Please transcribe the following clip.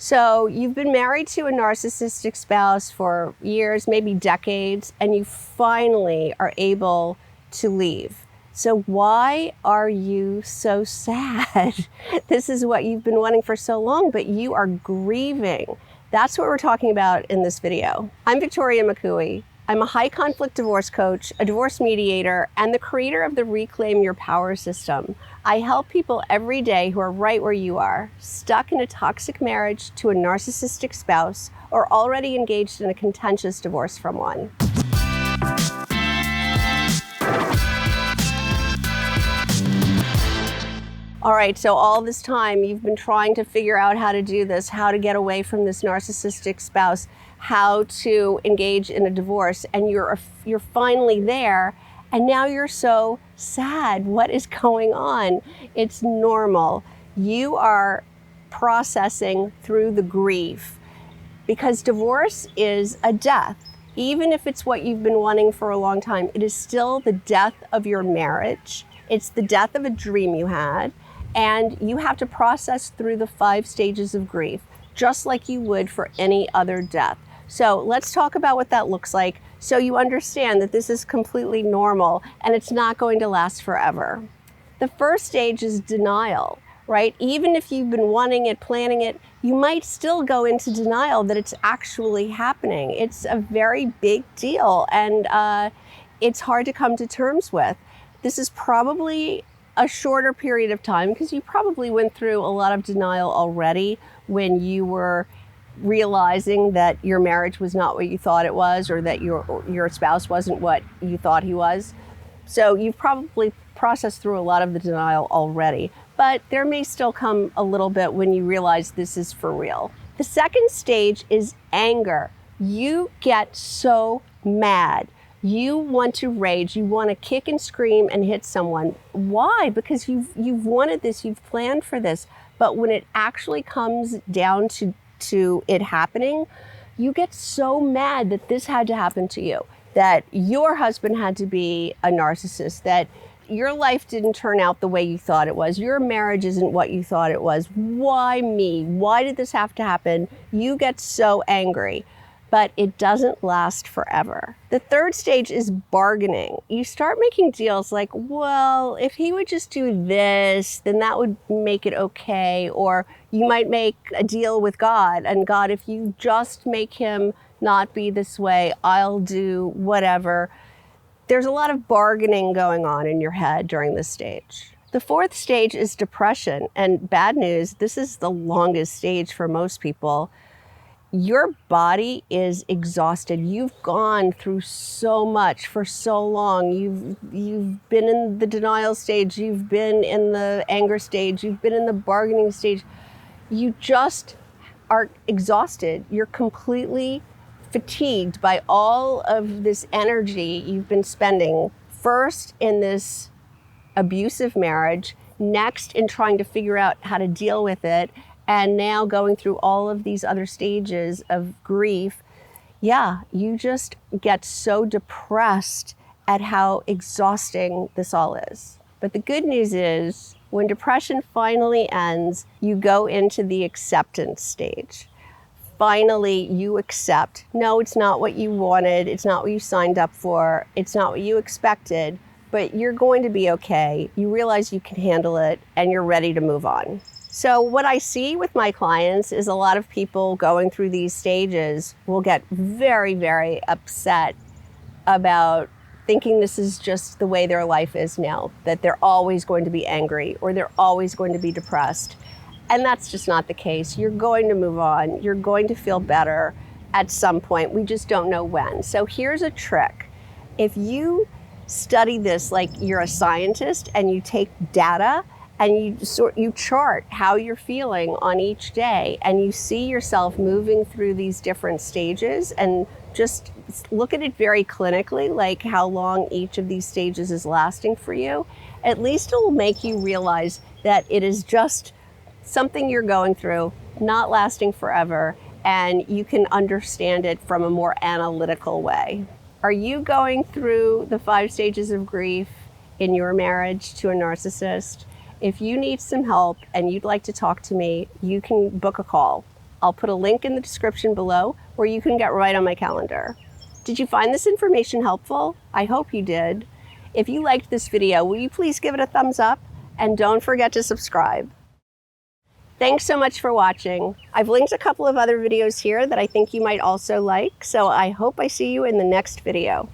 So you've been married to a narcissistic spouse for years, maybe decades, and you finally are able to leave. So why are you so sad? This is what you've been wanting for so long, but you are grieving. That's what we're talking about in this video. I'm Victoria McCooey. I'm a high conflict divorce coach, a divorce mediator, and the creator of the Reclaim Your Power system. I help people every day who are right where you are, stuck in a toxic marriage to a narcissistic spouse, or already engaged in a contentious divorce from one. All right, so all this time you've been trying to figure out how to do this, how to get away from this narcissistic spouse, how to engage in a divorce, and you're finally there, and now you're so sad. What is going on? It's normal. You are processing through the grief because divorce is a death. Even if it's what you've been wanting for a long time, it is still the death of your marriage. It's the death of a dream you had. And you have to process through the 5 stages of grief, just like you would for any other death. So let's talk about what that looks like so you understand that this is completely normal and it's not going to last forever. The first stage is denial, right? Even if you've been wanting it, planning it, you might still go into denial that it's actually happening. It's a very big deal and it's hard to come to terms with. This is probably a shorter period of time because you probably went through a lot of denial already when you were realizing that your marriage was not what you thought it was, or that your spouse wasn't what you thought he was. So you've probably processed through a lot of the denial already, but there may still come a little bit when you realize this is for real. The second stage is anger. You get so mad. You want to rage, you want to kick and scream and hit someone. Why? Because you've wanted this, you've planned for this. But when it actually comes down to it happening, you get so mad that this had to happen to you, that your husband had to be a narcissist, that your life didn't turn out the way you thought it was, your marriage isn't what you thought it was. Why me? Why did this have to happen? You get so angry. But it doesn't last forever. The third stage is bargaining. You start making deals like, well, if he would just do this, then that would make it okay. Or you might make a deal with God, and God, if you just make him not be this way, I'll do whatever. There's a lot of bargaining going on in your head during this stage. The fourth stage is depression. And bad news, this is the longest stage for most people. Your body is exhausted. You've gone through so much for so long. You've been in the denial stage. You've been in the anger stage. You've been in the bargaining stage. You just are exhausted. You're completely fatigued by all of this energy you've been spending, first in this abusive marriage, next in trying to figure out how to deal with it, and now going through all of these other stages of grief. Yeah, you just get so depressed at how exhausting this all is. But the good news is, when depression finally ends, you go into the acceptance stage. Finally, you accept, no, it's not what you wanted, it's not what you signed up for, it's not what you expected, but you're going to be okay. You realize you can handle it, and you're ready to move on. So what I see with my clients is a lot of people going through these stages will get very, very upset about thinking this is just the way their life is now, that they're always going to be angry or they're always going to be depressed. And that's just not the case. You're going to move on. You're going to feel better at some point. We just don't know when. So here's a trick. If you study this like you're a scientist and you take data and you chart how you're feeling on each day, and you see yourself moving through these different stages, and just look at it very clinically, like how long each of these stages is lasting for you. At least it will make you realize that it is just something you're going through, not lasting forever, and you can understand it from a more analytical way. Are you going through the 5 stages of grief in your marriage to a narcissist? If you need some help and you'd like to talk to me, you can book a call. I'll put a link in the description below where you can get right on my calendar. Did you find this information helpful? I hope you did. If you liked this video, will you please give it a thumbs up? And don't forget to subscribe. Thanks so much for watching. I've linked a couple of other videos here that I think you might also like, so I hope I see you in the next video.